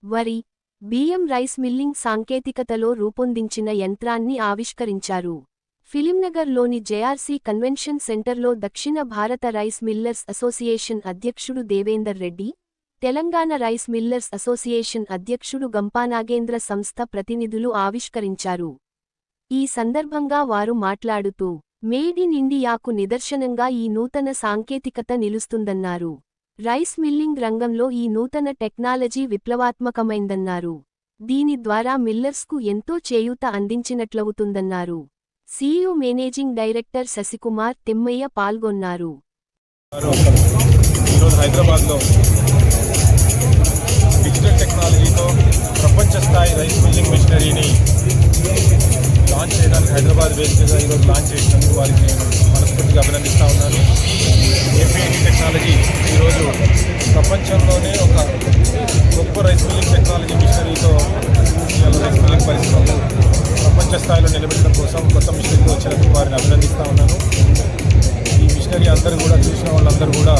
వరి, బియ్యం rice milling సాంకేతికతలో రూపొందించిన యంత్రాన్ని ఆవిష్కరించారు. ఫిలింనగర్లోని జేఆర్సీ కన్వెన్షన్ సెంటర్లో దక్షిణ భారత రైస్ మిల్లర్స్ అసోసియేషన్ అధ్యక్షుడు Devender Reddy, Telangana rice millers association అధ్యక్షుడు గంపానాగేంద్ర సంస్థ ప్రతినిధులు ఆవిష్కరించారు. ఈ సందర్భంగా వారు మాట్లాడుతూ, మేడ్ ఇన్ ఇండియాకు నిదర్శనంగా ఈ నూతన సాంకేతికత నిలుస్తుందన్నారు. రైస్ మిల్లింగ్ రంగంలో ఈ నూతన టెక్నాలజీ విప్లవాత్మకమైందన్నారు. దీని ద్వారా మిల్లర్స్కు ఎంతో చేయూత అందించినట్లవుతుందన్నారు. CEO managing director Shashikumar Thimmaiah పాల్గొన్నారు. హైదరాబాద్లో డిజిటల్ టెక్నాలజీతో ప్రపంచ స్థాయి రైస్ మిల్లింగ్ మెషినరీని లాంచ్ చేయడానికి హైదరాబాద్ వేదికగా ఈరోజు లాంచ్ చేసినందుకు వారికి నేను మనస్ఫూర్తిగా అభినందిస్తూ ఉన్నాను. ఏపీఐటీ టెక్నాలజీ ఈరోజు ప్రపంచంలోనే ఒక గొప్ప రైస్ మిల్లింగ్ టెక్నాలజీ మిషనరీతో రైస్ మిల్లింగ్ పరిశ్రమలు ప్రపంచ స్థాయిలో నిలబెట్టడం కోసం కొత్త మిషనరీతో వచ్చినందుకు వారిని అభినందిస్తూ ఉన్నాను. ఈ మిషనరీ అందరూ కూడా చూసిన వాళ్ళందరూ కూడా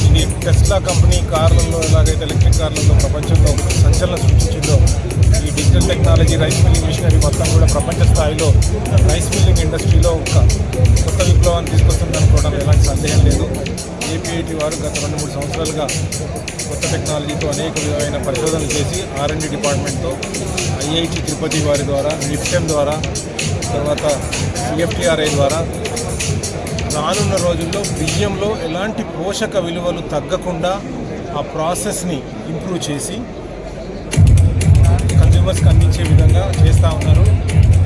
ఇది టెస్లా కంపెనీ కార్లలో ఎలాగైతే ఎలక్ట్రిక్ కార్లలో ప్రపంచంలో ఒక సంచలనం సృష్టించిందో ఈ digital technology rice milling machinery మొత్తం కూడా ప్రపంచ స్థాయిలో రైస్ మిల్లింగ్ ఇండస్ట్రీలో ఒక కొత్త విప్లవాన్ని తీసుకొస్తుందనుకోవడం ఎలాంటి సందేహం లేదు. ఏపీఐటీ వారు గత 2-3 సంవత్సరాలుగా కొత్త టెక్నాలజీతో అనేక విధమైన పరిశోధనలు చేసి R&D డిపార్ట్మెంట్తో IIT తిరుపతి వారి ద్వారా, నిఫ్టెమ్ ద్వారా, తర్వాత CFTRI ద్వారా రానున్న రోజుల్లో బియ్యంలో ఎలాంటి పోషక విలువలు తగ్గకుండా ఆ ప్రాసెస్ని ఇంప్రూవ్ చేసి కన్జ్యూమర్స్కి అందించే విధంగా చేస్తూ ఉన్నారు.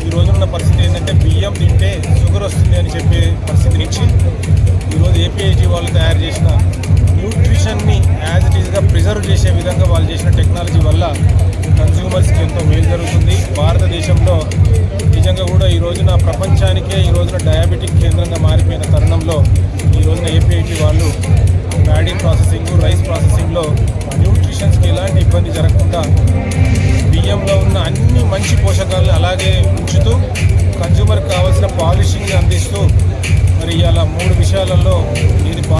ఈ రోజున్న పరిస్థితి ఏంటంటే బియ్యం తింటే షుగర్ వస్తుంది అని చెప్పే పరిస్థితి నుంచి ఈరోజు ఏపీఐటీ వాళ్ళు తయారు చేసిన న్యూట్రిషన్ని యాజ్ ఇట్ ఈజ్గా ప్రిజర్వ్ చేసే విధంగా వాళ్ళు చేసిన టెక్నాలజీ వల్ల కన్జ్యూమర్స్కి ఎంతో మేలు జరుగుతుంది. భారతదేశంలో నిజంగా కూడా ఈ రోజున ప్రపంచానికే ఈ రోజున డయాబెటిక్ కేంద్రంగా మారిపోయిన తరుణంలో ఈ రోజున ఏపీఐటీ వాళ్ళు ప్యాడీ ప్రాసెసింగ్, రైస్ ప్రాసెసింగ్లో న్యూట్రిషన్స్కి ఎలాంటి ఇబ్బంది జరగకుండా బియ్యంలో ఉన్న అన్ని మంచి పోషకాలను అలాగే ఉంచుతూ కన్జ్యూమర్కి కావాల్సిన పాలిషింగ్ని అందిస్తూ మరి ఇలా 3 విషయాలలో ఇది